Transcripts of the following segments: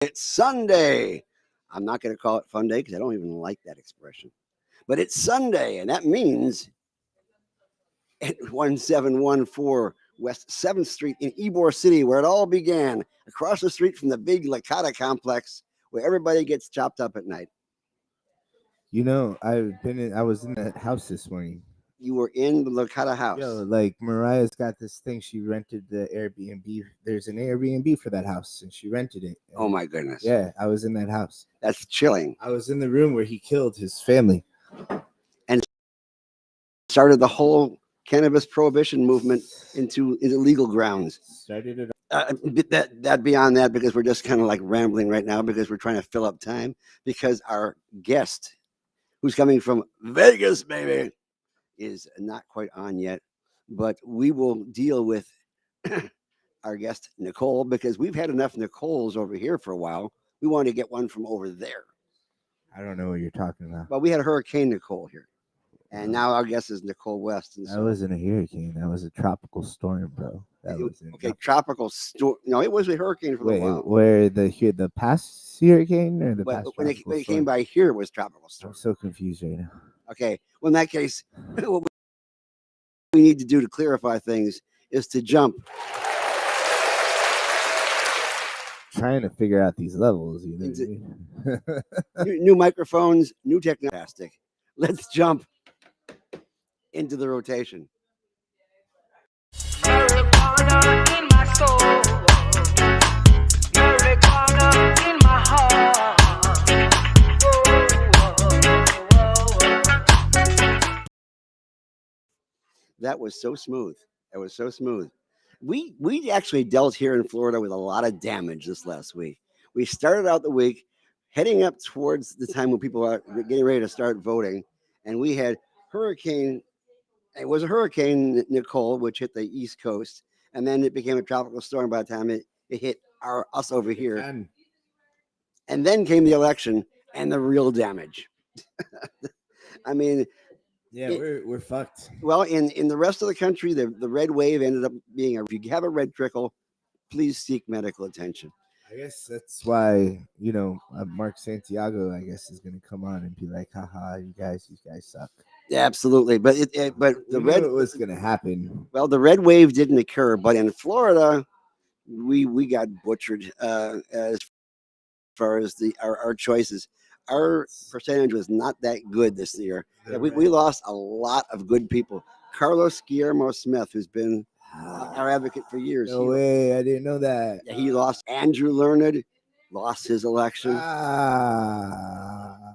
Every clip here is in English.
It's Sunday. I'm not going to call it Fun Day because I don't even like that expression. But it's Sunday, and that means at 1714 West 7th Street in Ybor City, where it all began, across the street from the big Lakata complex where everybody gets chopped up at night. I was in that house this morning. You were in the Lakata house. Yo, like Mariah's got this thing. She rented the Airbnb. There's an Airbnb for that house, and she rented it. Oh my goodness. Yeah, I was in that house. That's chilling. I was in the room where he killed his family and started the whole cannabis prohibition movement into legal grounds. Started it. That beyond that, because we're just kind of like rambling right now because we're trying to fill up time, because our guest, who's coming from Vegas, baby, is not quite on yet. But we will deal with our guest, Nicole, because we've had enough Nicoles over here for a while. We wanted to get one from over there. I don't know what you're talking about. Well, we had Hurricane Nicole here. And now our guest is Nicole West. And that wasn't a hurricane. That was a tropical storm, bro. Tropical storm. No, it was a hurricane for a while. Where the past hurricane or the past when it came by here, it was tropical storm. I'm so confused right now. Okay. Well, in that case, what we need to do to clarify things is to jump. Trying to figure out these levels. New microphones, new technology. Let's jump into the rotation. Marijuana in my soul. Marijuana in my heart. That was so smooth. That was so smooth. We actually dealt here in Florida with a lot of damage this last week. We started out the week heading up towards the time when people are getting ready to start voting, and we had Hurricane. It was a Hurricane Nicole, which hit the East Coast, and then it became a tropical storm by the time it hit us over here. And then came the election and the real damage. I mean, yeah, we're fucked. Well, in the rest of the country, the red wave ended up being if you have a red trickle, please seek medical attention. I guess that's why, Mark Santiago, I guess, is going to come on and be like, haha, you guys suck. Yeah, absolutely. But the red was going to happen. Well, the red wave didn't occur, but in Florida, we got butchered as far as our choices. Our percentage was not that good this year. We lost a lot of good people. Carlos Guillermo Smith, who's been our advocate for years. No way, I didn't know that. He lost. Andrew Learned lost his election.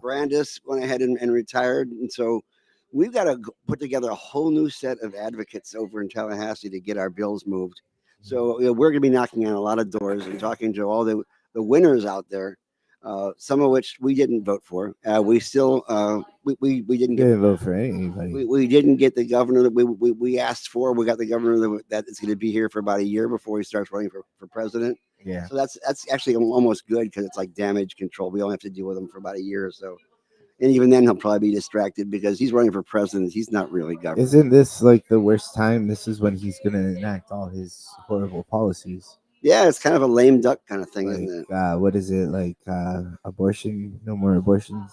Brandis went ahead and retired. And so we've got to put together a whole new set of advocates over in Tallahassee to get our bills moved. So we're going to be knocking on a lot of doors and talking to all the winners out there. Some of which we didn't vote for. We still we didn't vote for anybody. We didn't get the governor that we asked for. We got the governor that is going to be here for about a year before he starts running for president. Yeah. So that's actually almost good because it's like damage control. We only have to deal with him for about a year or so. And even then, he'll probably be distracted because he's running for president. He's not really governor. Isn't this like the worst time? This is when he's going to enact all his horrible policies. Yeah, it's kind of a lame duck kind of thing, isn't it? What is it like? Abortion? No more abortions.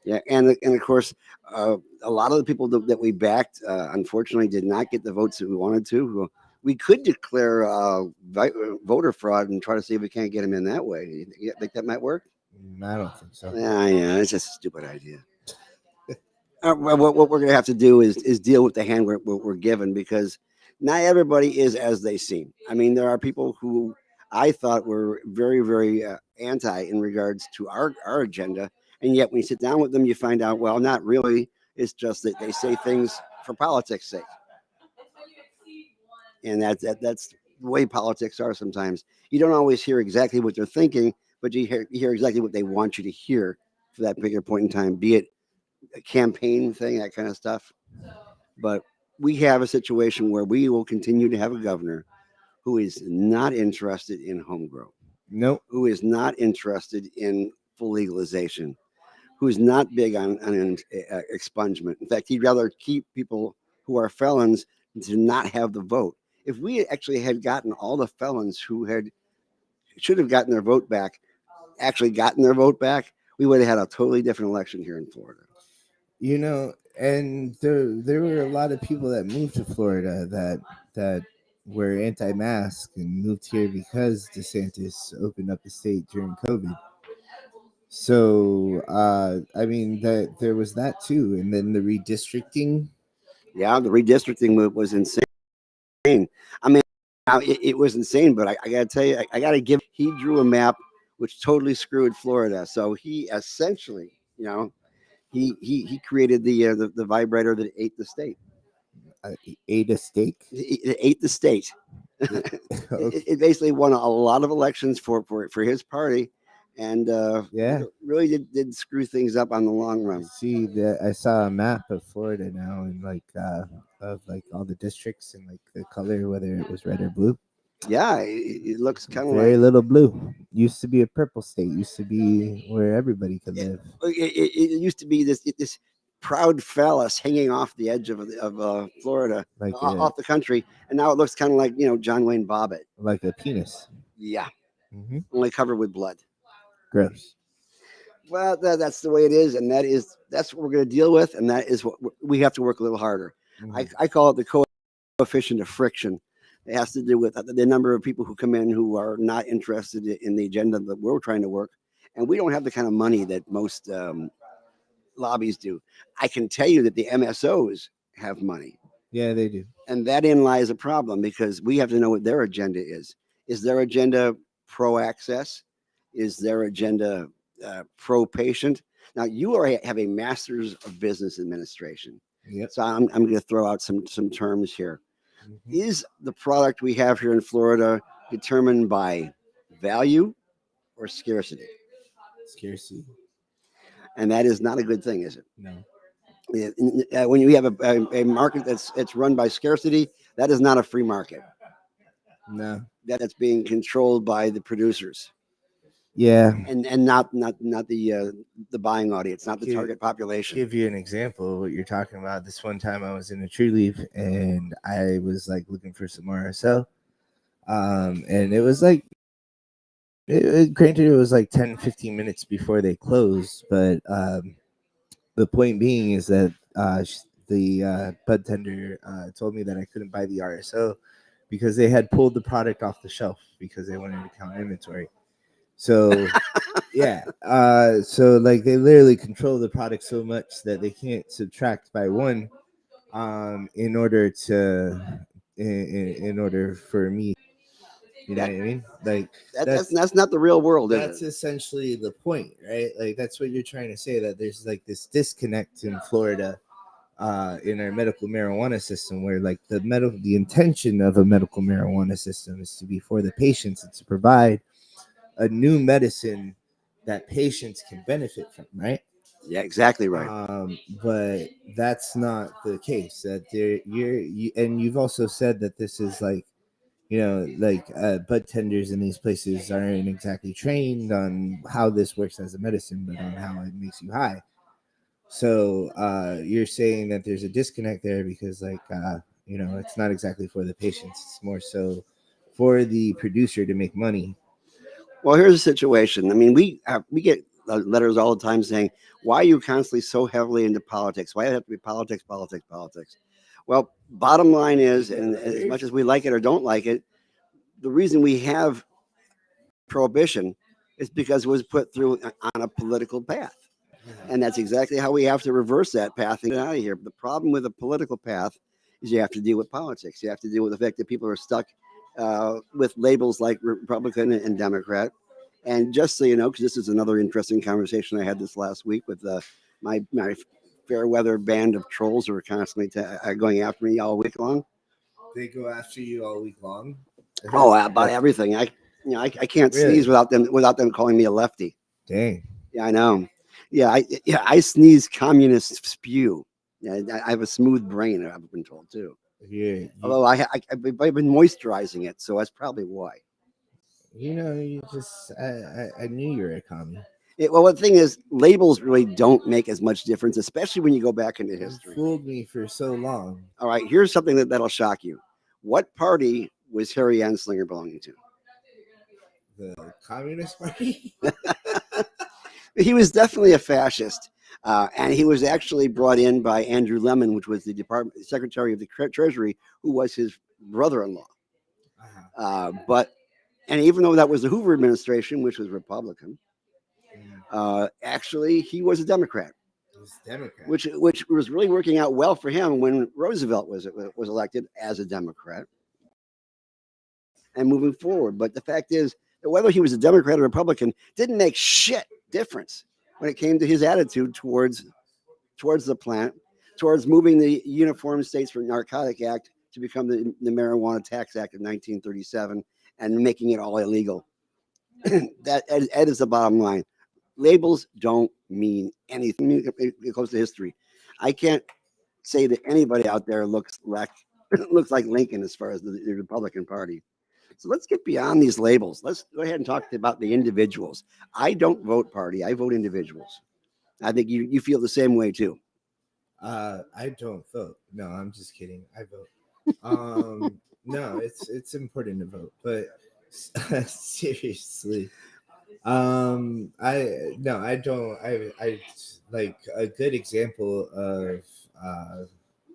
Yeah, and of course, a lot of the people that we backed, unfortunately, did not get the votes that we wanted to. We could declare voter fraud and try to see if we can't get him in that way. You think that might work? I don't think so. Yeah, it's just a stupid idea. What we're going to have to do is deal with the hand we're given, because not everybody is as they seem. I mean, there are people who I thought were very, very anti in regards to our agenda. And yet when you sit down with them, you find out, well, not really. It's just that they say things for politics' sake. And that's the way politics are sometimes. You don't always hear exactly what they're thinking, but you hear exactly what they want you to hear for that particular point in time, be it a campaign thing, that kind of stuff. But we have a situation where we will continue to have a governor who is not interested in home grow. Nope. Who is not interested in full legalization, who is not big on expungement. In fact, he'd rather keep people who are felons to not have the vote. If we actually had gotten all the felons who had should have gotten their vote back, actually gotten their vote back, we would have had a totally different election here in Florida. You know, and there were a lot of people that moved to Florida that were anti-mask and moved here because DeSantis opened up the state during COVID. So I mean that there was that too, and then the redistricting. Yeah, the redistricting move was insane. I mean, now it was insane, but I got to tell you, I got to give. He drew a map which totally screwed Florida. So he essentially, he created the vibrator that ate the state. uh, Ate a steak. It ate the state. Okay. It basically won a lot of elections for his party, and Yeah. really did screw things up on the long run. See that I saw a map of Florida now, and like of like all the districts and like the color, whether it was red or blue. Yeah, it looks kind of Very like little blue. Used to be a purple state. Used to be where everybody could it, live. it used to be this proud phallus hanging off the edge of Florida, Like off the country, and now it looks kind of like John Wayne Bobbitt. a penis. Yeah, Mm-hmm. only covered with blood. Gross. Well, that's the way it is, and that's what we're going to deal with, and that is what we have to work a little harder. Mm-hmm. I call it the coefficient of friction. It has to do with the number of people who come in who are not interested in the agenda that we're trying to work, and we don't have the kind of money that most lobbies do. I can tell you that the MSOs have money, Yeah, they do. and that in lies a problem because we have to know what their agenda is. Is their agenda pro access? Is their agenda pro patient? Now have a master's of business administration, Yep. so I'm going to throw out some terms here. Mm-hmm. Is the product we have here in Florida determined by value or scarcity? Scarcity. And that is not a good thing, is it? No. When you have a market that's run by scarcity, that is not a free market. No. That's being controlled by the producers Yeah. and not the buying audience, not the Give, target population. give you an example of what you're talking about. This one time I was in a tree leaf and I was like looking for some RSL. And it was like granted it was like 10-15 minutes before they closed, but the point being is that the bud tender told me that I couldn't buy the RSO because they had pulled the product off the shelf because they wanted to count inventory. So yeah, so like they literally control the product so much that they can't subtract by one in order in order for me, you know That, what I mean? Like that's not the real world, is that's it? essentially the point, right? Like that's what you're trying to say, that there's like this disconnect in Florida in our medical marijuana system where like the intention of a medical marijuana system is to be for the patients and to provide a new medicine that patients can benefit from, right? Yeah, exactly right. But that's not the case. That and you've also said that this is like, like bud tenders in these places aren't exactly trained on how this works as a medicine, but on how it makes you high. So you're saying that there's a disconnect there because, like, it's not exactly for the patients. It's more so for the producer to make money. Well, here's the situation. I mean, we get letters all the time saying, "Why are you constantly so heavily into politics? Why does it have to be politics, politics, politics?" Well, bottom line is, and as much as we like it or don't like it, the reason we have prohibition is because it was put through on a political path. And that's exactly how we have to reverse that path and get out of here. The problem with a political path is you have to deal with politics. You have to deal with the fact that people are stuck with labels like Republican and Democrat. And just so you know, because this is another interesting conversation I had this last week with my fair weather band of trolls who are constantly going after me all week long. They go after you all week long. Oh, about everything. I can't sneeze without them calling me a lefty. Dang. Yeah, I know. I sneeze communist spew. Yeah, I have a smooth brain. I've been told too. Yeah. Although I've been moisturizing it, so that's probably why. You just I knew you were a commie. Well, the thing is, labels really don't make as much difference, especially when you go back into You history. fooled me for so long. All right, here's something that'll shock you. What party was Harry Anslinger belonging to? the Communist Party. He was definitely a fascist, and he was actually brought in by Andrew Lemon, which was the Department Secretary of the Treasury, who was his brother-in-law. Uh-huh. But and even though that was the Hoover administration, which was Republican, actually he was a Democrat, He's Democrat. which was really working out well for him when Roosevelt was elected as a Democrat and moving forward. But the fact is that whether he was a Democrat or Republican didn't make shit difference when it came to his attitude towards the plant, towards moving the Uniform States for Narcotic Act to become the Marijuana Tax Act of 1937 and making it all illegal. that is the bottom line. Labels don't mean anything. It goes to history. I can't say that anybody out there looks like looks like Lincoln as far as the Republican Party. So let's get beyond these labels. Let's go ahead and talk about the individuals. I don't vote party. I vote individuals. I think you feel the same way too. I don't vote. No, I'm just kidding. I vote. No, it's important to vote, but seriously, I no, I don't. I like a good example of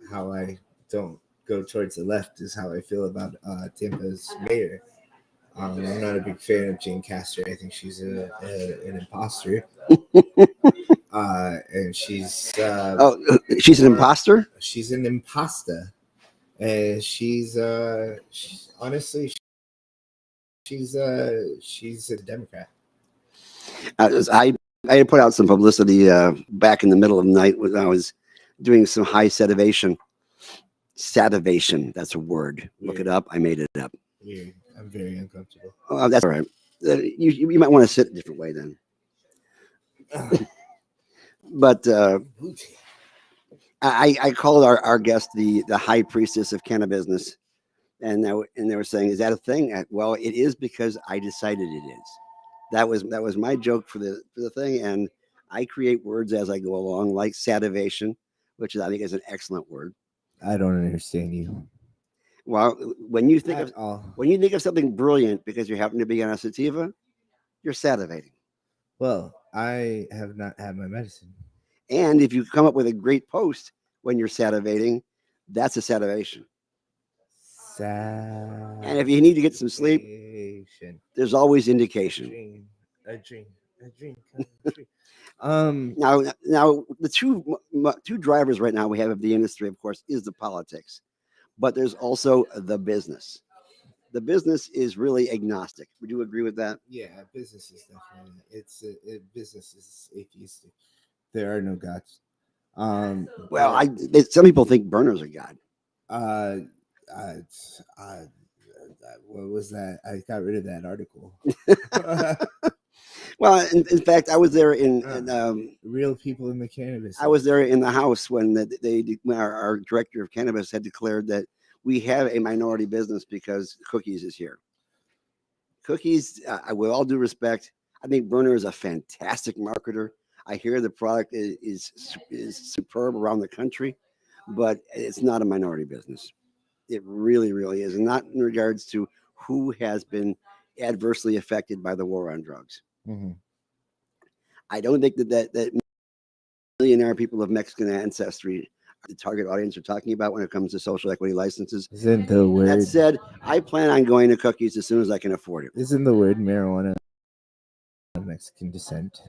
how I don't go towards the left is how I feel about Tampa's mayor. I'm not a big fan of Jane Castor. I think she's an imposter. And Oh, she's an more, imposter. she's an imposter, and she's honestly she's a Democrat. I put out some publicity back in the middle of the night when I was doing some high sedation. Sativation, that's a word. Look it Weird. up. I made it up. Weird. I'm very uncomfortable. Oh, that's all right. You might want to sit a different way then. But I called our guest the high priestess of cannabis, and they were saying, "Is that a thing?" Well, it is because I decided it is. That was my joke for the thing, and I create words as I go along, like sativation, which I think is an excellent word. I don't understand you Well, when you think at of all. when you think of something brilliant because you happen to be on a sativa, you're salivating. Well, I have not had my medicine. And if you come up with a great post when you're salivating, that's a salivation. And if you need to get some sleep, Salvation. there's always A indication. dream. A dream. A dream come true. Um. Now the two drivers right now we have of the industry, of course, is the politics, but there's also the business. The business is really agnostic. Would you agree with that? Yeah, business is definitely business is atheistic. There are no gods. Well, But some people think burners are God. uh, uh, uh, what was that? I got rid of that article. Well, in fact, I was there in Real people in the cannabis. I was there in the house when when our director of cannabis had declared that we have a minority business because Cookies is here. Cookies, with all due respect, I think Burner is a fantastic marketer. I hear the product is superb around the country, but it's not a minority business. It really, really is, and not in regards to who has been adversely affected by the war on drugs. Mm-hmm. I don't think that millionaire people of Mexican ancestry are the target audience we're talking about when it comes to social equity licenses. Isn't the word? That said, I plan on going to Cookies as soon as I can afford it. Isn't the word marijuana of Mexican descent?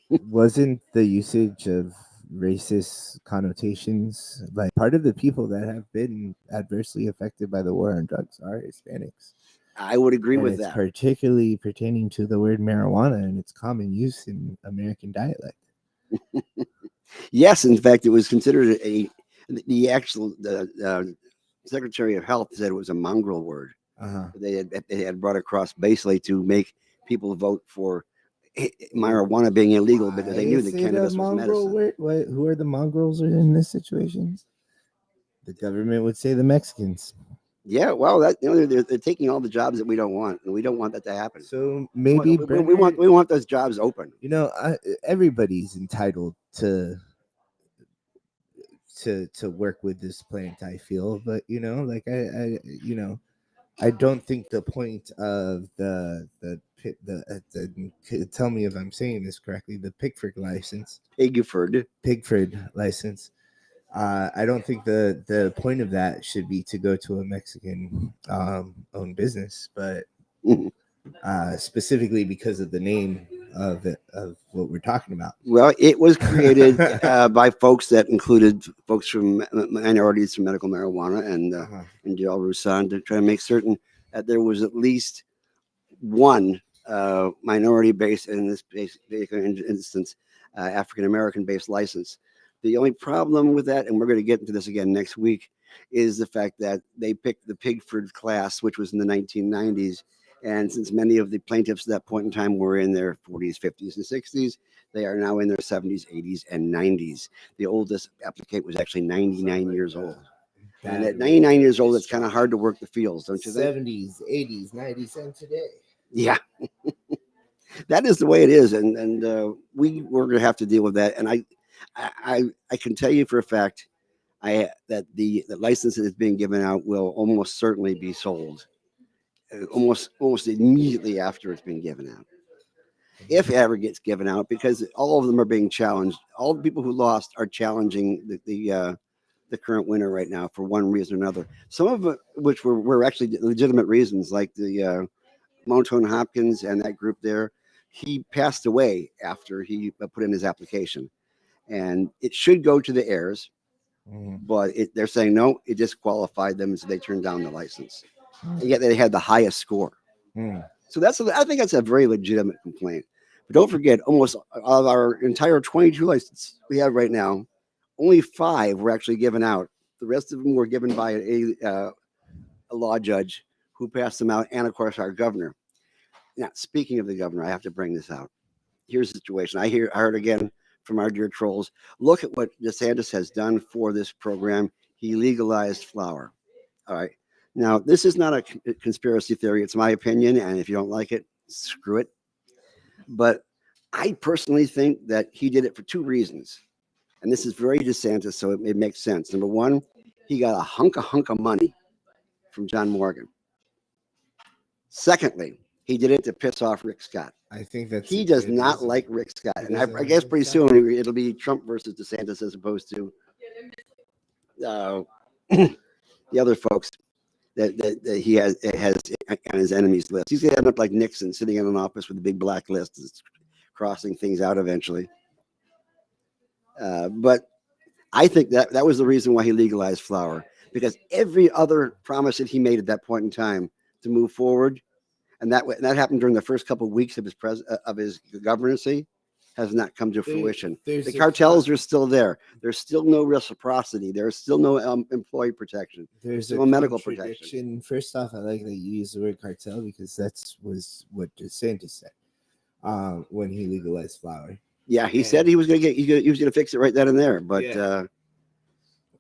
Wasn't the usage of racist connotations like part of the people that have been adversely affected by the war on drugs are Hispanics? I would agree And with it's that. particularly pertaining to the word marijuana and its common use in American dialect. Yes, in fact, it was considered the Secretary of Health said it was a mongrel word. Uh-huh. They had brought across basically to make people vote for marijuana being illegal because they knew that cannabis was medicine. Word? Who are the mongrels in this situation? The government would say the Mexicans. Yeah, well, they're taking all the jobs that we don't want, and we don't want that to happen. So maybe we want those jobs open. You know, everybody's entitled to work with this plant. I feel, but you know, like I you know, I don't think the point of tell me if I'm saying this correctly, the Pigford license. I don't think the point of that should be to go to a Mexican owned business, but specifically because of the name of what we're talking about. Well, it was created by folks that included folks from minorities from medical marijuana and Del Roussan to try to make certain that there was at least one minority based, in this particular instance, African American based license. The only problem with that, and we're going to get into this again next week, is the fact that they picked the Pigford class, which was in the 1990s. And since many of the plaintiffs at that point in time were in their 40s, 50s, and 60s, they are now in their 70s, 80s, and 90s. The oldest applicant was actually 99 years old. And at 99 years old, it's kind of hard to work the fields, don't you think? 70s, 80s, 90s, and today. Yeah. That is the way it is, and we're going to have to deal with that. And I can tell you for a fact, that the license that is being given out will almost certainly be sold, almost immediately after it's been given out, if it ever gets given out, because all of them are being challenged. All the people who lost are challenging the current winner right now for one reason or another. Some of it, which were actually legitimate reasons, like the Montone Hopkins and that group there. He passed away after he put in his application, and it should go to the heirs, but they're saying no, it disqualified them, so they turned down the license. And yet they had the highest score. So I think that's a very legitimate complaint. But don't forget, almost of our entire 22 licenses we have right now, only 5 were actually given out. The rest of them were given by a law judge who passed them out, and of course our governor. Now, speaking of the governor, I have to bring this out. Here's the situation. I heard again from our dear trolls. Look at what DeSantis has done for this program. He legalized flour. All right. Now, this is not a conspiracy theory. It's my opinion, and if you don't like it, screw it. But I personally think that he did it for 2 reasons, and this is very DeSantis, so it makes sense. Number one, he got a hunk of money from John Morgan. Secondly, he did it to piss off Rick Scott. I think that he does not like Rick Scott, and I guess pretty soon it'll be Trump versus DeSantis as opposed to the other folks that he has on his enemies list. He's gonna end up like Nixon, sitting in an office with a big black list, crossing things out eventually. But I think that was the reason why he legalized flour, because every other promise that he made at that point in time to move forward, and that happened during the first couple of weeks of his governancy, has not come to fruition. The cartels are still there. There's still no reciprocity. There's still no employee protection. There's no medical protection. First off, I like that you use the word cartel, because was what DeSantis said when he legalized flour. Yeah, he said he was going to fix it right then and there, but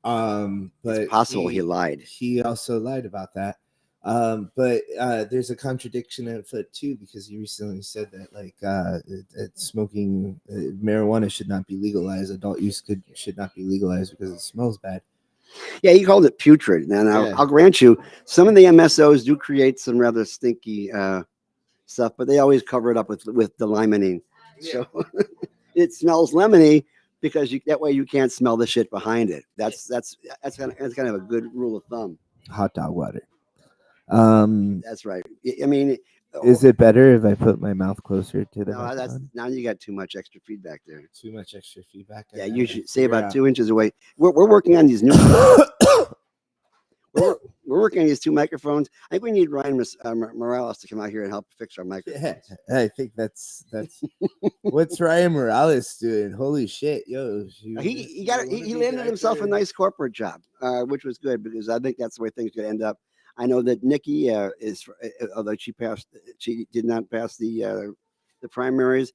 but it's possible he lied. He also lied about that. But there's a contradiction at foot too, because he recently said that smoking marijuana should not be legalized. Adult use should not be legalized because it smells bad. Yeah, he called it putrid. Now, I'll grant you, some of the MSOs do create some rather stinky stuff, but they always cover it up with the limonene. Yeah. So it smells lemony because that way you can't smell the shit behind it. That's kind of a good rule of thumb. Hot dog water. That's right. I mean, is it better if I put my mouth closer to the microphone? Now you got too much extra feedback there. Too much extra feedback. Yeah, you should say about 2 inches away. We're working on these new. we're working on these 2 microphones. I think we need Ryan Morales to come out here and help fix our microphones. Yeah, I think that's what's Ryan Morales doing? Holy shit, yo! He landed himself a nice corporate job, which was good, because I think that's the way things could end up. I know that Nikki although she did not pass the primaries.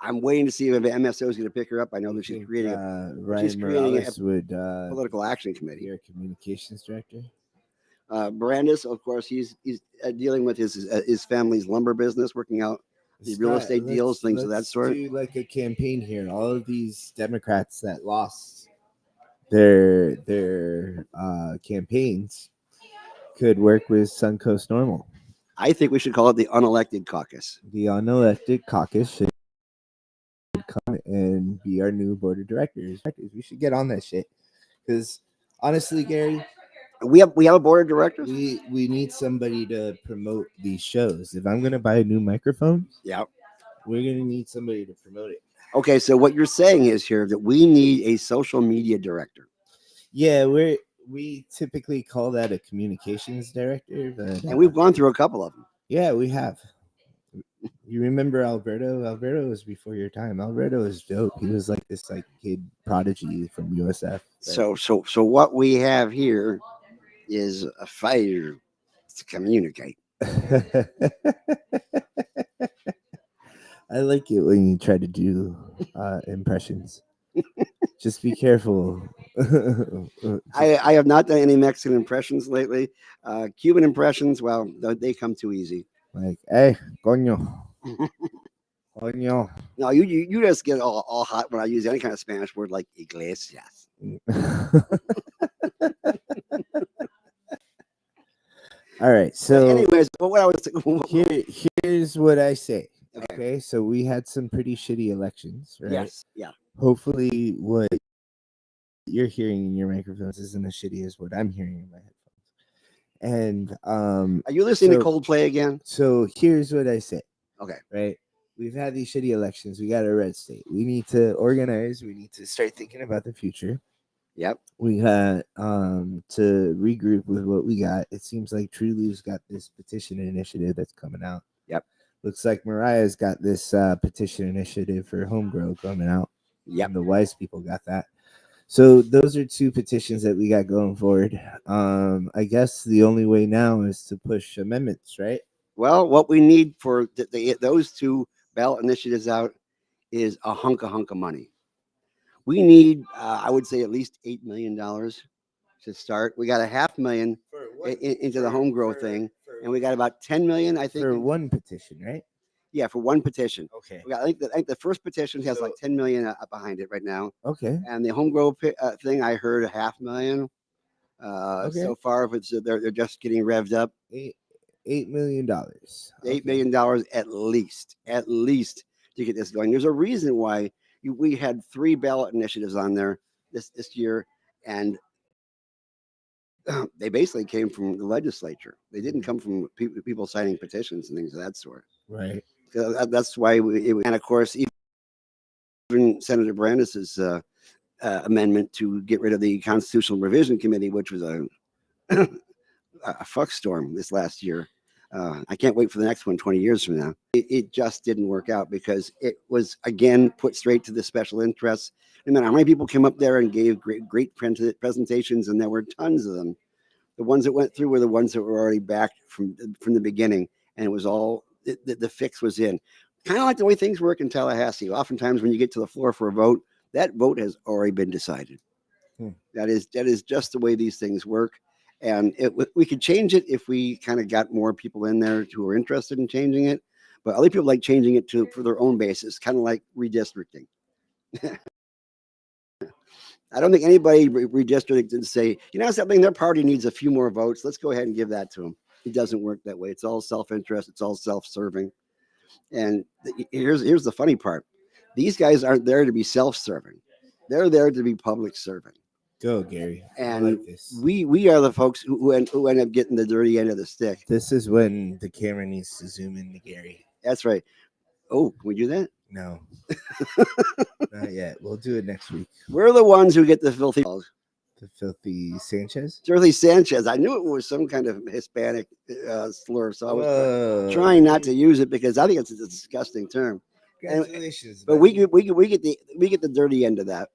I'm waiting to see if MSO is going to pick her up. I know that she's creating a political action committee. Your communications director. Brandis, of course, he's dealing with his family's lumber business, working out the real estate deals, things of that sort. Do like a campaign here. All of these Democrats that lost their campaigns, could work with Suncoast Normal. I think we should call it the unelected caucus. The unelected caucus should come and be our new board of directors. We should get on that shit because honestly, Gary, We have a board of directors. we need somebody to promote these shows. If I'm gonna buy a new microphone, Yeah. we're gonna need somebody to promote it. Okay, so what you're saying is here that we need a social media director. Yeah, we typically call that a communications director, but And we've gone through a couple of them. yeah, we have. You remember Alberto? Alberto was before your time. Alberto was dope. He was like this like kid prodigy from USF. So what we have here is a failure to communicate. I like it when you try to do impressions. Just be careful. I have not done any Mexican impressions lately. Cuban impressions, well, they come too easy. Like, hey, coño, coño. No, you just get all hot when I use any kind of Spanish word like iglesias. All right, so anyways, but what I was here's what I say. Okay. Okay, so we had some pretty shitty elections, right? Yes, yeah. Hopefully, what you're hearing in your microphones isn't as shitty as what I'm hearing in my headphones. And Are you listening to Coldplay again? So here's what I say. Okay. Right. We've had these shitty elections. We got a red state. We need to organize. We need to start thinking about the future. Yep. We got to regroup with what we got. It seems like Truly's got this petition initiative that's coming out. Yep. Looks like Mariah's got this petition initiative for homegrown coming out. Yep. And the wise people got that. So those are two petitions that we got going forward. I guess the only way now is to push amendments, right? Well, what we need for those two ballot initiatives out is a hunk of money. We need, I would say, at least $8 million to start. We got a $500,000 into the home grow thing, and we got about 10 million, I think, for one petition, right? Yeah, for one petition. Okay. We got, I think the first petition has like 10 million behind it right now. Okay. And the home grow thing, I heard $500,000 so far. But they're just getting revved up. $8 million. $8 million at least to get this going. There's a reason why we had 3 ballot initiatives on there this year, and they basically came from the legislature. They didn't come from people signing petitions and things of that sort. Right. That's why and of course, even Senator Brandis's amendment to get rid of the Constitutional Revision Committee, which was a fuck storm this last year. I can't wait for the next one 20 years from now. It just didn't work out because it was, again, put straight to the special interests. No matter how many people came up there and gave great presentations, and there were tons of them. The ones that went through were the ones that were already backed from the beginning, and it was all, the fix was in. Kind of like the way things work in Tallahassee. Oftentimes when you get to the floor for a vote, that vote has already been decided. That is just the way these things work. And we could change it if we kind of got more people in there who are interested in changing it. But other people like changing it for their own basis, kind of like redistricting. I don't think anybody redistricted to say, you know something, their party needs a few more votes. Let's go ahead and give that to them. It doesn't work that way. It's all self-interest. It's all self-serving. And here's the funny part. These guys aren't there to be self-serving. They're there to be public serving. Go, Gary. And like this. we are the folks who end up getting the dirty end of the stick. This is when the camera needs to zoom in to Gary. That's right. Oh, can we do that? No. Not yet. We'll do it next week. We're the ones who get the filthy calls. The filthy Sanchez? Filthy Sanchez. I knew it was some kind of Hispanic slur, so I was trying not to use it because I think it's a disgusting term. Congratulations. But we get the dirty end of that.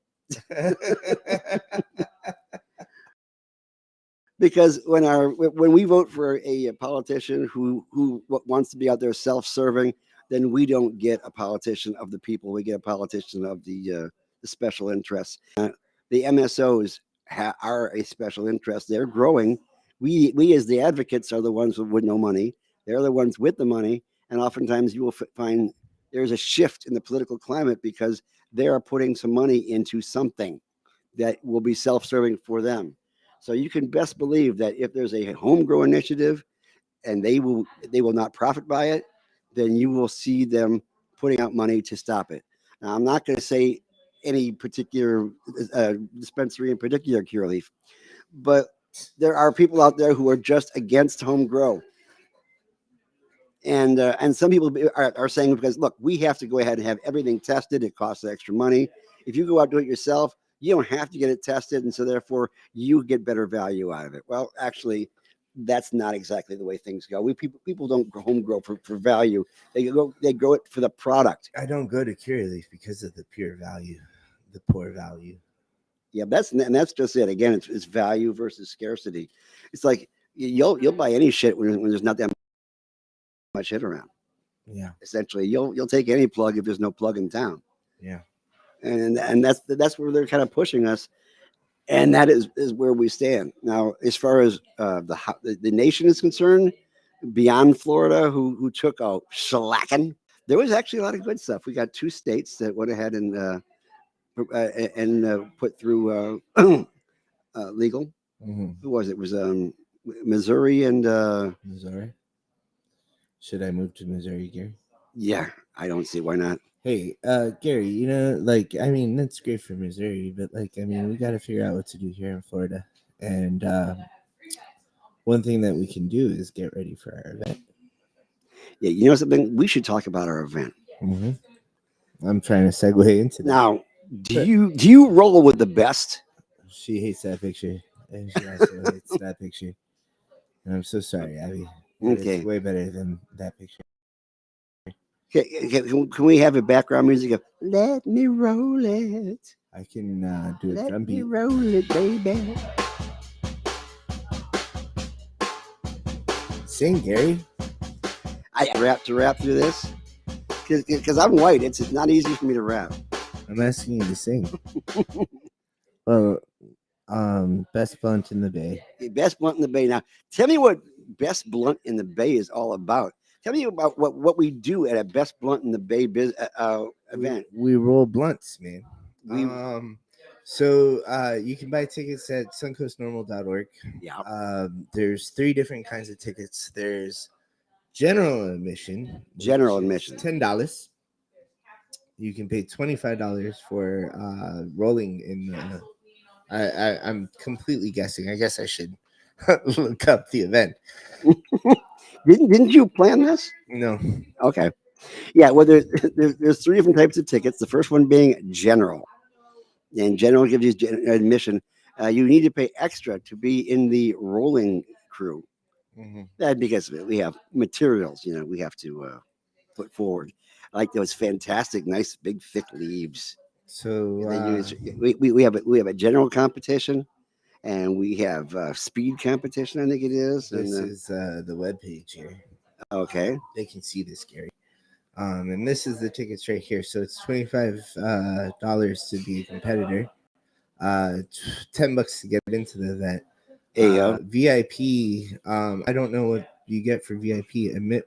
Because when we vote for a politician who wants to be out there self-serving, then we don't get a politician of the people. We get a politician of the special interests. The MSOs are a special interest. They're growing. We as the advocates are the ones with no money. They're the ones with the money, and oftentimes you will find there's a shift in the political climate because they are putting some money into something that will be self-serving for them. So you can best believe that if there's a home grow initiative and they will not profit by it, then you will see them putting out money to stop it. Now, I'm not going to say any particular dispensary in particular, Cureleaf, but there are people out there who are just against home grow. And some people are saying, because look, we have to go ahead and have everything tested. It costs extra money. If you go out and do it yourself, you don't have to get it tested, and so therefore you get better value out of it. Well, actually, that's not exactly the way things go. People don't home grow for value. They grow it for the product. I don't go to Curaleaf because of the pure value, the poor value. Yeah, that's just it. Again, it's value versus scarcity. It's like you'll buy any shit when there's not that much shit around. Yeah, Essentially, you'll take any plug if there's no plug in town. yeah. And that's where they're kind of pushing us, and that is where we stand now as far as the nation is concerned. Beyond Florida, who took a shellacking, there was actually a lot of good stuff. We got two states that went ahead and put through legal. Mm-hmm. Who was it? It was Missouri and Missouri. Should I move to Missouri, Gary? yeah, I don't see why not. Hey, Gary, like, I mean, that's great for Missouri, but like, I mean, we got to figure out what to do here in Florida. And one thing that we can do is get ready for our event. Yeah, you know something? We should talk about our event. Mm-hmm. I'm trying to segue into that. Now, do you roll with the best? She hates that picture, and she also hates that picture. And I'm so sorry, Abby. Okay. It's way better than that picture. Can we have a background music of "Let Me Roll It"? I can do a Let drum me beat. roll it, baby. Sing, Gary. I rap through this because I'm white. It's not easy for me to rap. I'm asking you to sing. Well, best blunt in the bay. Best blunt in the bay. Now, tell me what best blunt in the bay is all about. Tell me about what we do at a best blunt in the bay event. We roll blunts, man. We So you can buy tickets at suncoastnormal.org. yeah, There's 3 different kinds of tickets. There's general admission, general which is admission. $10. You can pay $25 for rolling in the. I'm completely guessing. I guess I should look up the event. Didn't you plan this? No. Okay. Yeah. Well, there's 3 different types of tickets. The first one being general, and general gives you admission. You need to pay extra to be in the rolling crew. Mm-hmm. That because we have materials, we have to put forward, like those fantastic, nice, big, thick leaves. So And then we have a general competition, and we have speed competition. I think it is. this And is the web page here. okay, They can see this, Gary. And this is the tickets right here. So it's $25 to be a competitor. $10 to get into the event. VIP. I don't know what you get for VIP. Admit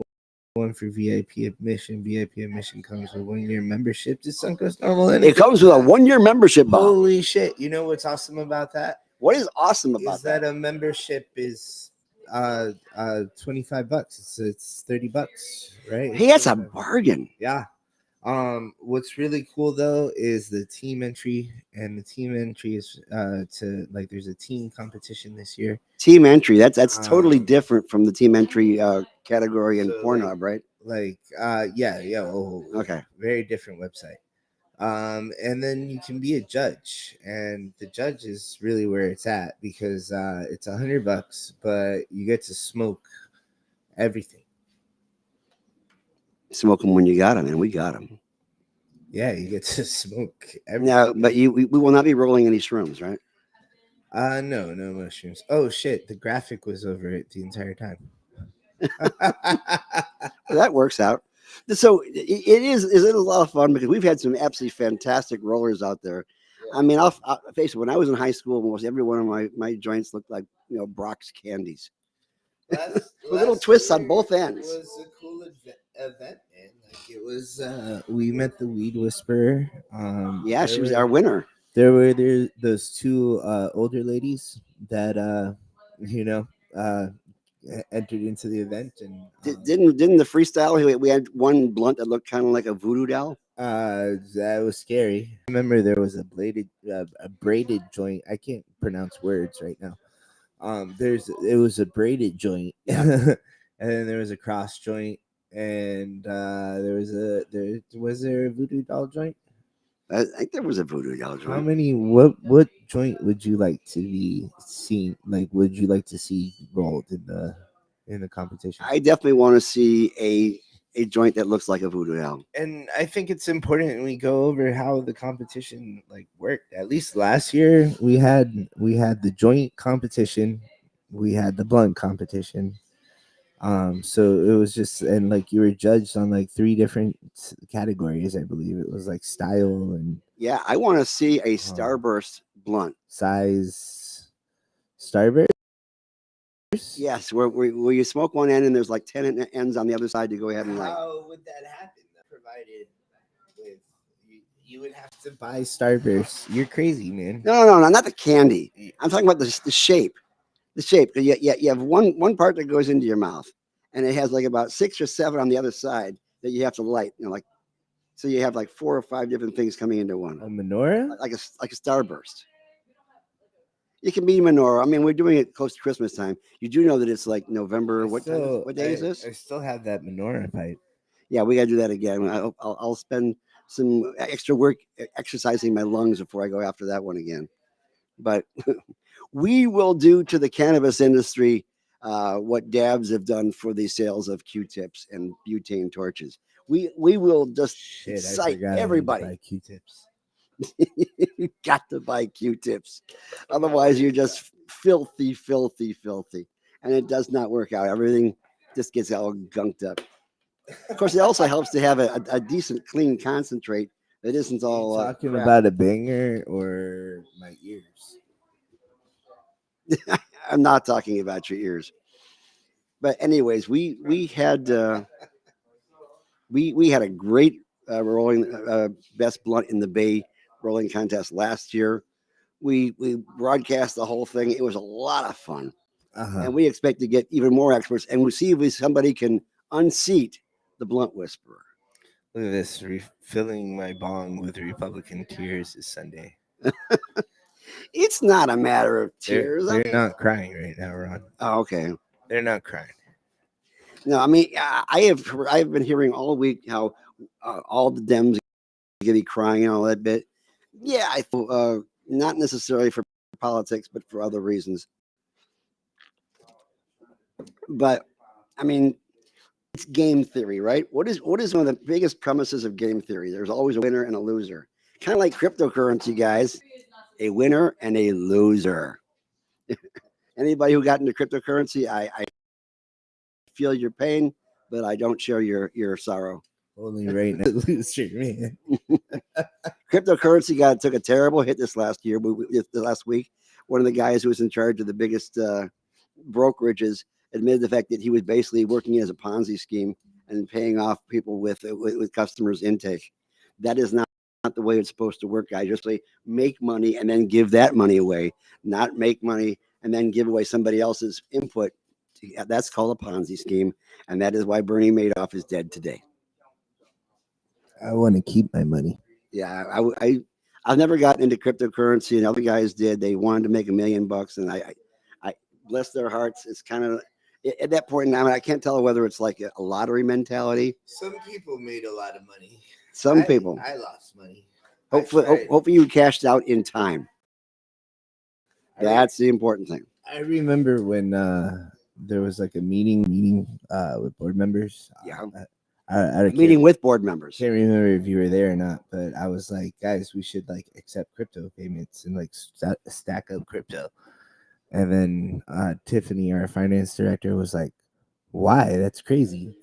one for VIP admission. VIP admission comes with 1-year membership to Suncoast Normal. And it comes with a 1-year membership. Holy shit! You know what's awesome about that? What is awesome about is that? A membership is $25. It's $30, right? Hey, that's a bargain. Yeah. What's really cool though is the team entry, and the team entry is to like there's a team competition this year. Team entry. That's totally different from the team entry category in so Pornhub, right? Yeah. Oh, Okay. Very different website. And then you can be a judge, and the judge is really where it's at because it's $100, but you get to smoke everything. Smoke them when you got them, and we got them. Yeah, you get to smoke everything. Now, but we will not be rolling any shrooms, right? No mushrooms. Oh shit, the graphic was over it the entire time. That works out. So it is a lot of fun because we've had some absolutely fantastic rollers out there. Yeah. I mean, I'll face it. When I was in high school, almost every one of my joints looked like Brock's candies. With little twists on both ends. It was a cool event, man. Like it was. We met the Weed Whisperer. Yeah, she was our winner. There were those 2 older ladies that you know uh entered into the event, and Didn't the freestyle? We had one blunt that looked kind of like a voodoo doll. that was scary. I remember there was a braided joint. I can't pronounce words right now. It was a braided joint, Yeah. and then there was a cross joint, and there was there a voodoo doll joint. I think there was a voodoo doll How joint. many? What joint would you like to be seen? Like, would you like to see rolled in the competition? I definitely want to see a joint that looks like a voodoo doll. And I think it's important we go over how the competition like worked. At least last year we had the joint competition, we had the blunt competition. So it was just, and like you were judged on like three different categories. I believe it was like style and Yeah, I want to see a starburst blunt. size. Starburst. Yes, where you smoke one end and there's like 10 ends on the other side to go ahead and light. How would that happen? Provided with you would have to buy Starburst. You're crazy, man. No, not the candy. I'm talking about the shape. The shape. 'Cause you have one part that goes into your mouth, and it has like about 6 or 7 on the other side that you have to light. Like so you have like 4 or 5 different things coming into one, A menorah? like a starburst. It can be menorah. I mean, we're doing it close to Christmas time. You do know that it's like November. What day is this? I still have that menorah pipe. Yeah, we got to do that again. I'll spend some extra work exercising my lungs before I go after that one again. But we will do to the cannabis industry what dabs have done for the sales of Q-tips and butane torches. We will just Shit, I excite forgot I need to everybody. buy Q-tips. You got to buy Q-tips, otherwise you're just filthy, filthy, filthy, and it does not work out. Everything just gets all gunked up. Of course, it also helps to have a decent, clean concentrate that isn't Are you all talking crap. about a banger or my ears? I'm not talking about your ears. But anyways, we had a great rolling best blunt in the Bay rolling contest last year. We broadcast the whole thing. It was a lot of fun, Uh-huh. and we expect to get even more experts. And we'll see if somebody can unseat the blunt whisperer. Look at this, refilling my bong with Republican tears is Sunday. It's not a matter of They're tears. they're not crying right now, Ron. Oh, okay. They're not crying. No, I mean I've been hearing all week how all the Dems are going to be crying and all that bit. Yeah, I thought not necessarily for politics, but for other reasons. But I mean, it's game theory, right? What is one of the biggest premises of game theory? There's always a winner and a loser. Kind of like cryptocurrency, guys. A winner and a loser. Anybody who got into cryptocurrency, I feel your pain, but I don't share your sorrow. Only right now, loser, man. Cryptocurrency took a terrible hit this last year. The last week, one of the guys who was in charge of the biggest brokerages admitted the fact that he was basically working as a Ponzi scheme and paying off people with customers' intake. That is not the way it's supposed to work, guys. Just make money and then give that money away, not make money and then give away somebody else's input. That's called a Ponzi scheme, and that is why Bernie Madoff is dead today. I want to keep my money. Yeah, I've never gotten into cryptocurrency, and other guys did. They wanted to make $1 million, and I bless their hearts. It's kind of at that point in time, I can't tell whether it's like a lottery mentality. Some people made a lot of money. Some people. I lost money. Hopefully you cashed out in time. That's the important thing. I remember when there was like a meeting with board members. Yeah. I Meeting with board members. Can't remember if you were there or not, but I was like, guys, we should like accept crypto payments and like stack up crypto. And then Tiffany, our finance director, was like, why? That's crazy.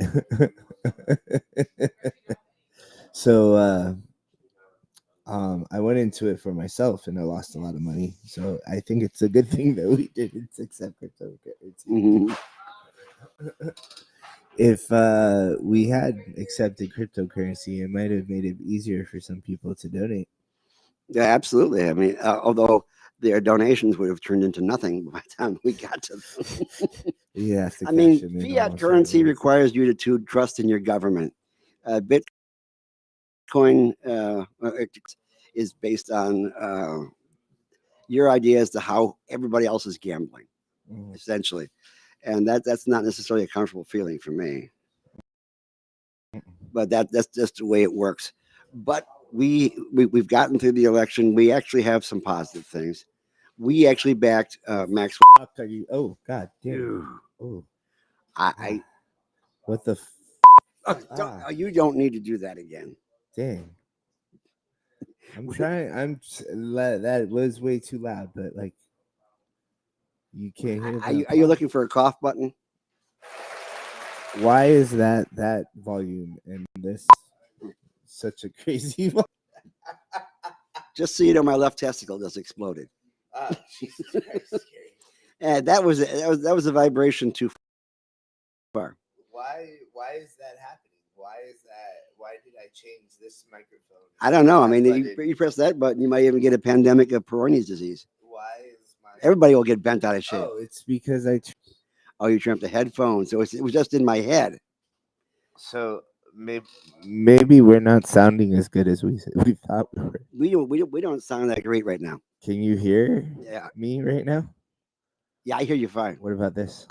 So I went into it for myself and I lost a lot of money. So I think it's a good thing that we didn't accept cryptocurrency. Mm-hmm. If we had accepted cryptocurrency, it might have made it easier for some people to donate. Yeah, absolutely. I mean, although their donations would have turned into nothing by the time we got to them. You have to I cash mean, them in fiat almost right currency away. requires you to trust in your government. Bitcoin is based on your idea as to how everybody else is gambling, Mhm. essentially, and that's not necessarily a comfortable feeling for me. But that's just the way it works. But we've gotten through the election. We actually have some positive things. We actually backed Maxwell. Fuck are you? Oh God damn it! Ew. Oh, I, ah, I what the? you don't need to do that again. Dang! I'm trying. That was way too loud, but like you can't hear Are the. you looking for a cough button? Why is that volume and this such a crazy? Just so you know, my left testicle just exploded. Oh, Jesus Christ! Scary. And that was a vibration too far. Why is that happening? Why is that? Why did I change this microphone? I don't know. I That mean, button? you press that button, you might even get a pandemic of Peyronie's disease. Why is my? Everybody will get bent out of shape. Oh, it's because I. Oh, you trimmed the headphones, so it was just in my head. So maybe we're not sounding as good as we thought we were. We don't sound that great right now. Can you hear Yeah, me right now? yeah, I hear you fine. What about this?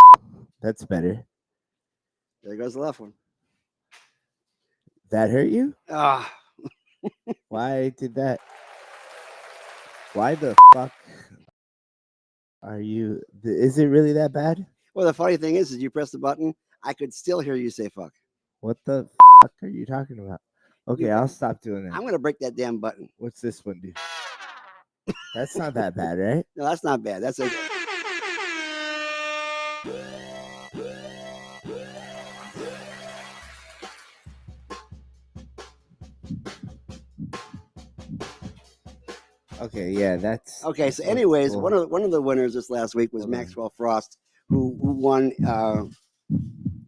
That's better. There goes the left one. That hurt you? Ah, Why did that? Why the fuck are you? Is it really that bad? well, the funny thing is you press the button, I could still hear you say "fuck." What the fuck are you talking about? Okay, You, I'll stop doing that. I'm gonna break that damn button. What's this one do? That's not that bad, right? No, that's not bad. That's a Okay, yeah, that's okay. So, that's anyways, cool. one of the winners this last week was Hold on. Maxwell Frost, who won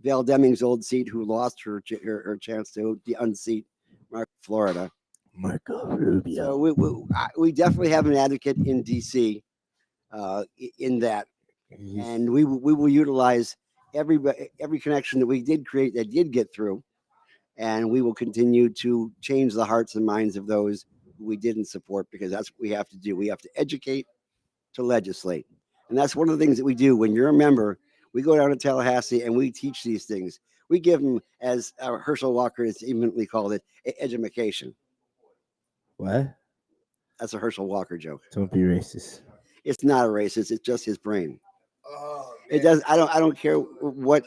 Val Deming's old seat, who lost her chance to the unseat Mark Florida. Marco Rubio. So we definitely have an advocate in DC in that, and we will utilize every connection that we did create that did get through, and we will continue to change the hearts and minds of those who we didn't support because that's what we have to do. We have to educate to legislate, and that's one of the things that we do. When you're a member, we go down to Tallahassee and we teach these things. We give them, as Herschel Walker has eminently called it, edumacation. What? That's a Herschel Walker joke. Don't be racist. It's not a racist. It's just his brain. Oh, It does. I don't care what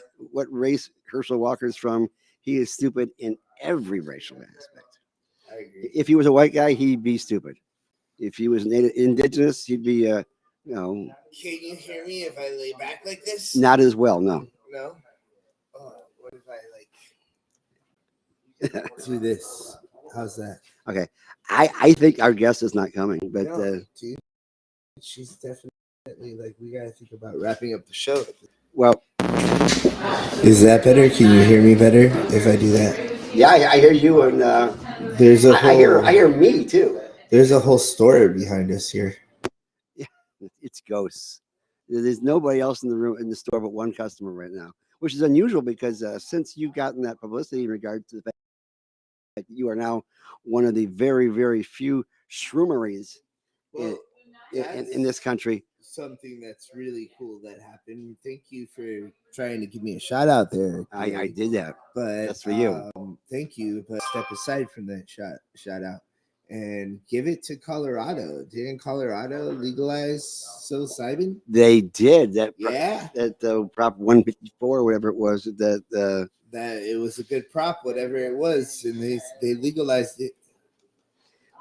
race Herschel Walker's from. He is stupid in every racial aspect. I agree. If he was a white guy, he'd be stupid. If he was native indigenous, he'd be you know, Can you hear me if I lay back like this? not as well. No. No. Oh, what if I like do this? How's that? Okay. I think our guest is not coming, but No, dude, she's definitely like we gotta think about wrapping up the show. well, Is that better? Can you hear me better if I do that? yeah, I hear you, and There's a whole I hear me too. there's a whole story behind us here. Yeah, it's ghosts. There's nobody else in the room in the store but one customer right now, which is unusual because since you've gotten that publicity in regard to the fact that you are now one of the very few shroomeries in, Well, in this country. something that's really cool that happened. Thank you for trying to give me a shout out there. I Gary. did that. But That's for you. thank you. But step aside from that shout out and give it to Colorado. Didn't Colorado legalize psilocybin? They did that. Yeah. That Prop 154, whatever it was. That That it was a good prop, whatever it was, and they legalized it.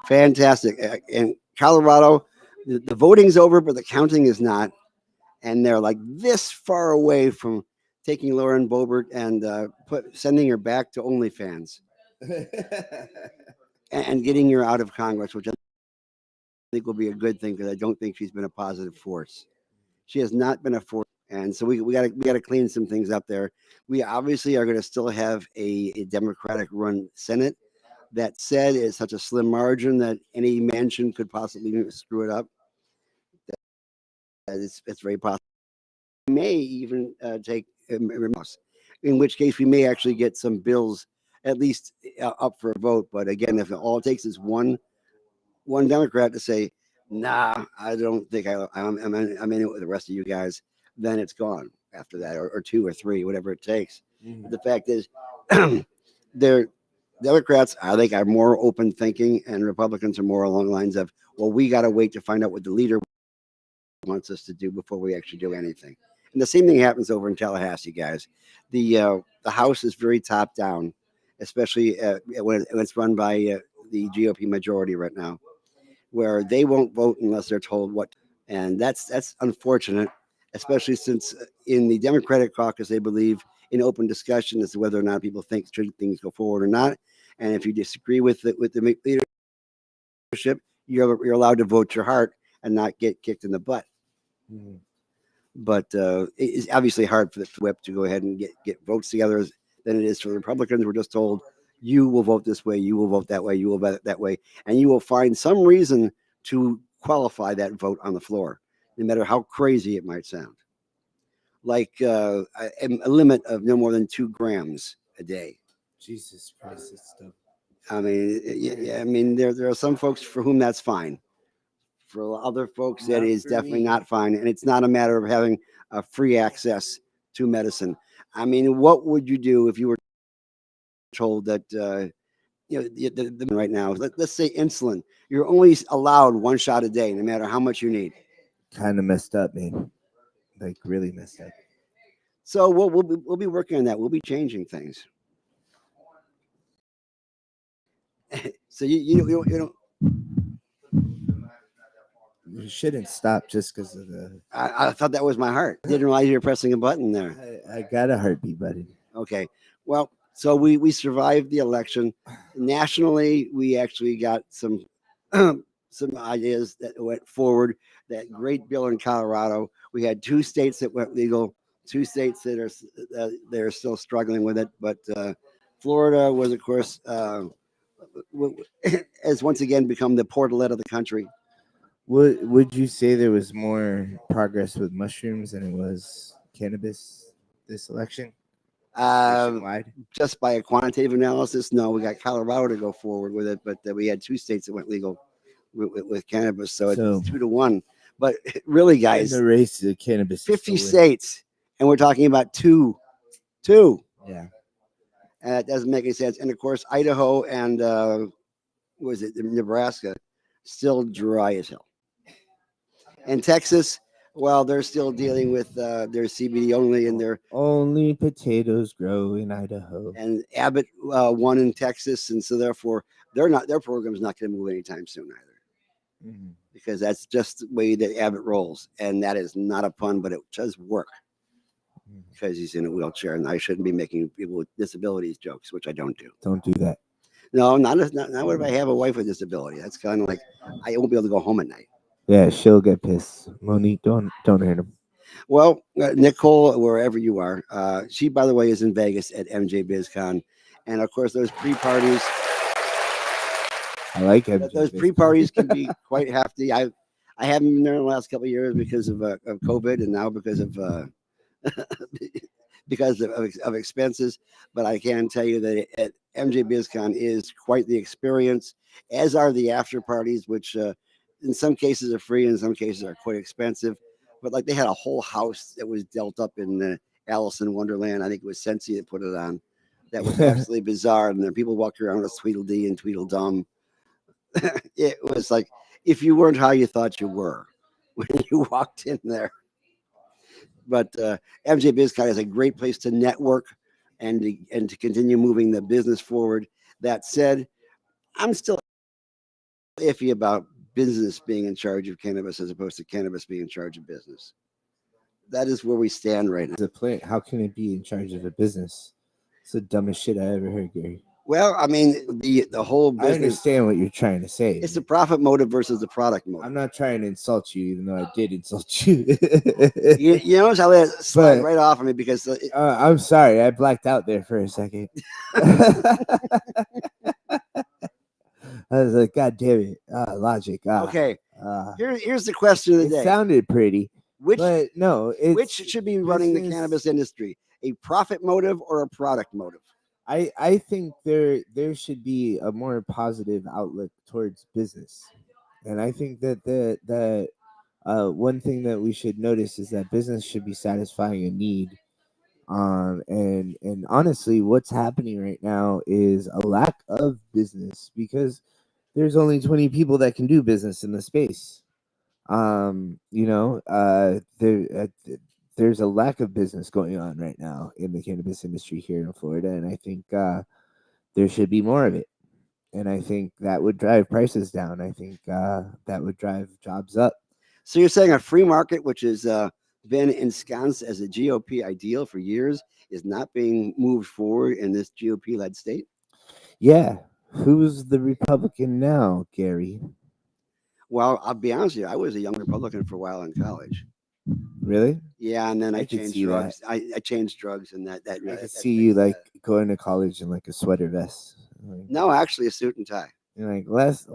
fantastic. In Colorado, the voting's over, but the counting is not. And they're like this far away from taking Lauren Boebert and sending her back to OnlyFans and getting her out of Congress, which I think will be a good thing because I don't think she's been a positive force. She has not been a force, and so we got to clean some things up there. We obviously are going to still have a Democratic run Senate, That said, it's such a slim margin that any mansion could possibly screw it up. It's very possible. We may even take remote, in which case we may actually get some bills at least up for a vote. But again, if all it takes is one Democrat to say, "Nah, I don't think I'm in it with the rest of you guys," then it's gone after that, or two or three, whatever it takes. Mhm. The fact is, they're Democrats, I think, are more open thinking, and Republicans are more along the lines of, "Well, we got to wait to find out what the leader wants us to do before we actually do anything." And the same thing happens over in Tallahassee, guys. The House is very top down, especially when it's run by the GOP majority right now, where they won't vote unless they're told what. And that's unfortunate, especially since in the Democratic caucus they believe in open discussion as to whether or not people think should things go forward or not. And if you disagree with the leadership, you're allowed to vote your heart and not get kicked in the butt. Mhm. But it's obviously hard for the whip to go ahead and get votes together than it is for the Republicans. We're just told you will vote this way, you will vote that way, you will vote that way, and you will find some reason to qualify that vote on the floor, no matter how crazy it might sound. Like a limit of no more than 2 grams a day. Jesus Christ, it's stuff. I mean, yeah, I mean, there are some folks for whom that's fine. For other folks, that Not is for definitely me. not fine. And it's not a matter of having free access to medicine. I mean, what would you do if you were told that, right now, let's say insulin, you're only allowed one shot a day, no matter how much you need. Kind of messed up, man. Like really messed up. So we'll be working on that. We'll be changing things. So You shouldn't stop just because of the. I thought that was my heart. Didn't realize you were pressing a button there. I got a heartbeat, buddy. Okay. Well, so we survived the election. Nationally, we actually got some some ideas that went forward. That great bill in Colorado. We had 2 states that went legal, 2 states that are they're still struggling with it. But Florida was, of course, has once again become the portalet of the country. Would you say there was more progress with mushrooms than it was cannabis this election Um, nationwide? just by a quantitative analysis, no, we got Colorado to go forward with it, but we had 2 states that went legal with cannabis, so it's So 2-1. But really, in guys, the race, the cannabis is 50 still winning. states, and we're talking about two, Yeah. and that doesn't make any sense. And of course, Idaho and was it Nebraska, still dry as hell. And Texas, well, they're still dealing with their CBD only, and their Only potatoes grow in Idaho. and Abbott won in Texas, and so therefore their program's not going to move anytime soon either, Mhm. because that's just the way that Abbott rolls, and that is not a pun, but it does work Mhm. because he's in a wheelchair, and I shouldn't be making people with disabilities jokes, which I don't do. Don't do that. No, not what if I have a wife with disability. That's kind of like I won't be able to go home at night. Yeah, she'll get pissed. Monique, don't hurt him. Well, Nicole, wherever you are, she, by the way, is in Vegas at MJ BizCon, and of course those pre-parties. I like him. Those pre-parties can be quite hefty. I haven't been there in the last couple of years because of COVID, and now because of of expenses. But I can tell you that at MJ BizCon is quite the experience, as are the after parties, which in some cases are free, in some cases are quite expensive. But like they had a whole house that was dealt up in Alice in Wonderland. I think it was Sensi that put it on. That was absolutely bizarre. And then people walked around with Tweedledee and Tweedledum. It was like if you weren't how you thought you were when you walked in there. But MJ BizCon is a great place to network and to continue moving the business forward. That said, I'm still iffy about business being in charge of cannabis as opposed to cannabis being in charge of business. That is where we stand right now. The plant. How can it be in charge of a business? It's the dumbest shit I ever heard, Gary. Well, I mean, the whole I business, understand what you're trying to say. it's the profit motive versus the product motive. I'm not trying to insult you, even though I did insult you. You notice I let it slide But- right off of me because I'm sorry, I blacked out there for a second. I was like, God damn it, logic. Okay, Uh, here's the question of the it day: sounded pretty, which but no, which it's should be running the business. cannabis industry? A profit motive or a product motive? I think there should be a more positive outlook towards business, and I think that one thing that we should notice is that business should be satisfying a need. And honestly, what's happening right now is a lack of business because there's only 20 people that can do business in the space. There's a lack of business going on right now in the cannabis industry here in Florida, and I think there should be more of it. And I think that would drive prices down. I think that would drive jobs up. So you're saying a free market, which has been ensconced as a GOP ideal for years, is not being moved forward in this GOP-led state? Yeah. Who's the Republican now, Gary? Well, I'll be honest with you. I was a young Republican for a while in college. Really? Yeah, and then I I could changed see that. drugs. I changed drugs, and that I really could that see you fixed like that. going to college in like a sweater vest. Like, No, actually, a suit and tie. you're like less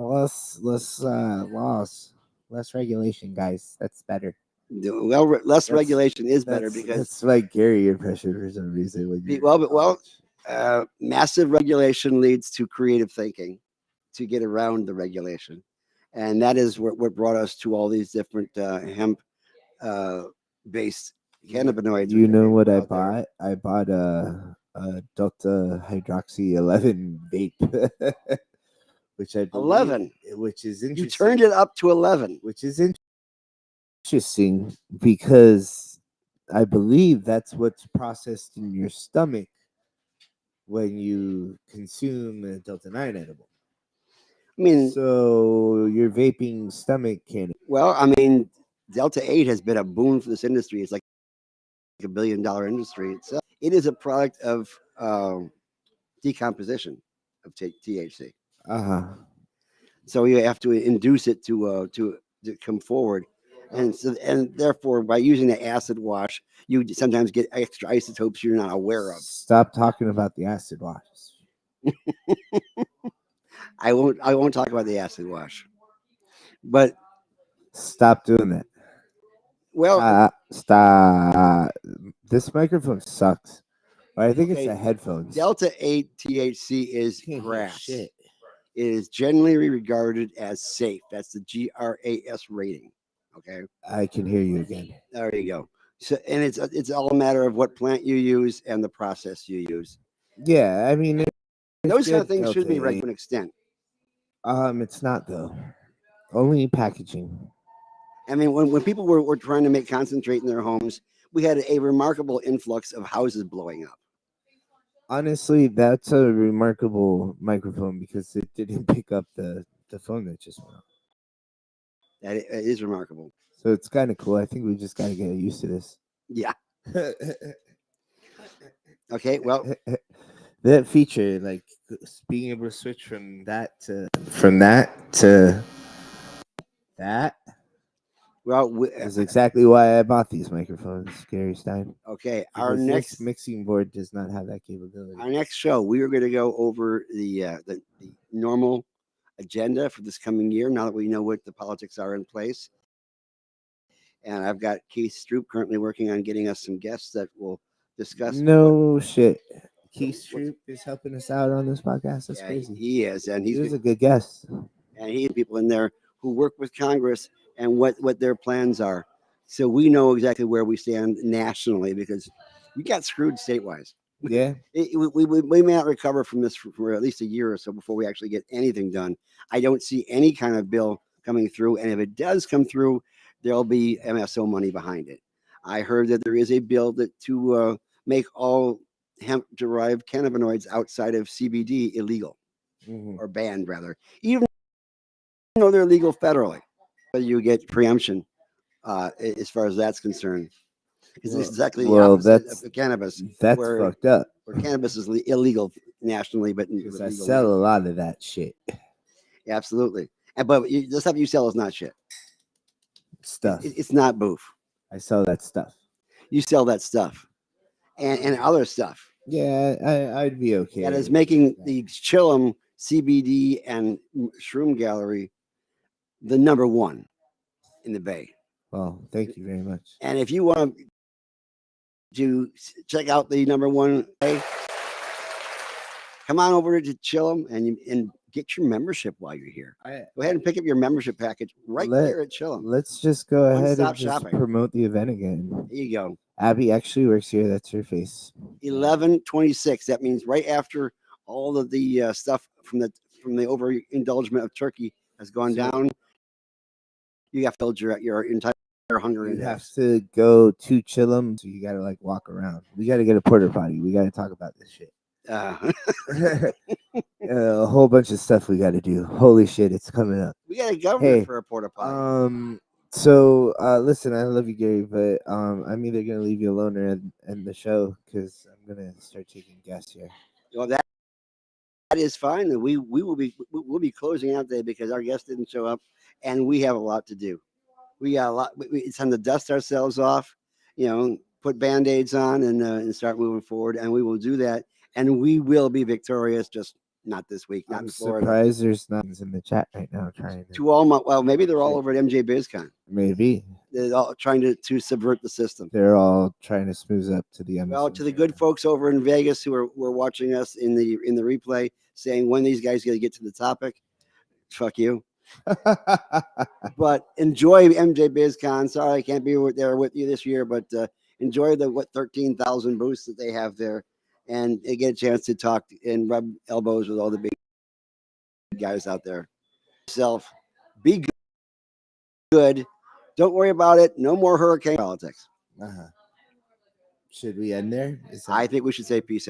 regulation, guys. That's better. Well, less That's regulation is better that's because that's like Gary impression for some reason when you're in well, college. massive regulation leads to creative thinking to get around the regulation, and that is what brought us to all these different hemp based cannabinoids You which are know being what put I out there. bought? I bought a Delta Hydroxy 11 vape, which I believe, 11. which is You interesting. turned it up to 11. Which is interesting because I believe that's what's processed in your stomach when you consume a Delta 9 edible. I mean, So your vaping stomach can. well, I mean, Delta 8 has been a boon for this industry. It's like $1 billion industry itself. It is a product of decomposition of THC. Uh huh. So you have to induce it to come forward, and therefore by using the acid wash, you sometimes get extra isotopes you're not aware of. Stop talking about the acid wash. I won't talk about the acid wash, but Stop doing that. well, Stop. This microphone sucks. I think it's okay, the headphones. Delta 8 THC is Can't hear grass. shit. It is generally regarded as safe. That's the GRAS rating. Okay, I can hear you again. there you go. So, and it's all a matter of what plant you use and the process you use. Yeah, I mean, Those kind of good things should be Delta right 8. to an extent. It's not though. Only packaging. I mean, when people were trying to make concentrate in their homes, we had a remarkable influx of houses blowing up. Honestly, that's a remarkable microphone because it didn't pick up the phone that just went off. That it is remarkable. So it's kind of cool. I think we just got to get used to this. Yeah. Okay. Well, that feature, like being able to switch from that to that well. is exactly why I bought these microphones, Gary Stein. Okay. Because this mixing board does not have that capability. Our next show, we are going to go over the normal agenda for this coming year. Now that we know what the politics are in place, and I've got Keith Stroop currently working on getting us some guests that will discuss. No shit. Keith Stroop is helping us out on this podcast. That's crazy. He is, and he was a good guest. And he and people in there who work with Congress and what their plans are, so we know exactly where we stand nationally because we got screwed statewide. Yeah, we may not recover from this for at least a year or so before we actually get anything done. I don't see any kind of bill coming through, and if it does come through, there'll be MSO money behind it. I heard that there is a bill that to make all hemp-derived cannabinoids outside of CBD illegal or banned, rather, even though they're legal federally. You get preemption as far as that's concerned. Because it's exactly the opposite of cannabis. That's fucked up. Where cannabis is illegal nationally, but because I sell a lot of that shit. Yeah, absolutely. But the stuff you sell is not shit. Stuff. It's not boof. I sell that stuff. You sell that stuff, and other stuff. Yeah, I'd be okay. That is making the chillum CBD and Shroom Gallery, the number one in the Bay. Well, thank you very much. And if you want to check out the number one, come on over to Chillum and get your membership while you're here. Go ahead and pick up your membership package right there at Chillum. Let's just go ahead One-stop and just shopping. promote the event again. There you go. Abby actually works here. That's her face. 11/26. That means right after all of the stuff from the overindulgence of turkey has gone down. You have to build your entire hunger You index. have to go to Chillum, so you gotta like walk around. We gotta get a porta potty. We gotta talk about this shit. A whole bunch of stuff we gotta do. Holy shit, it's coming up. We got a government for a porta potty. So listen, I love you, Gary, but I'm either gonna leave you alone or end the show because I'm gonna start taking guests here. Well, that is fine. We'll be closing out today because our guest didn't show up, and we have a lot to do. We got a lot. It's time to dust ourselves off, put band-aids on and start moving forward. And we will do that. And we will be victorious, just not this week, not I'm in Florida. surprised there's nothing in the chat right now trying To all my, well, maybe they're all over at MJ BizCon. Maybe. They're all trying to subvert the system. They're all trying to smooth up to the MSM. Well, to the good folks over in Vegas who were watching us in the replay, saying when these guys got to get to the topic, fuck you. But enjoy MJ BizCon. Sorry I can't be there with you this year, but enjoy the 13,000 booths that they have there, and get a chance to talk and rub elbows with all the big guys out there. Yourself, be good. Don't worry about it. No more hurricane politics. Should we end there? I think we should say peace out.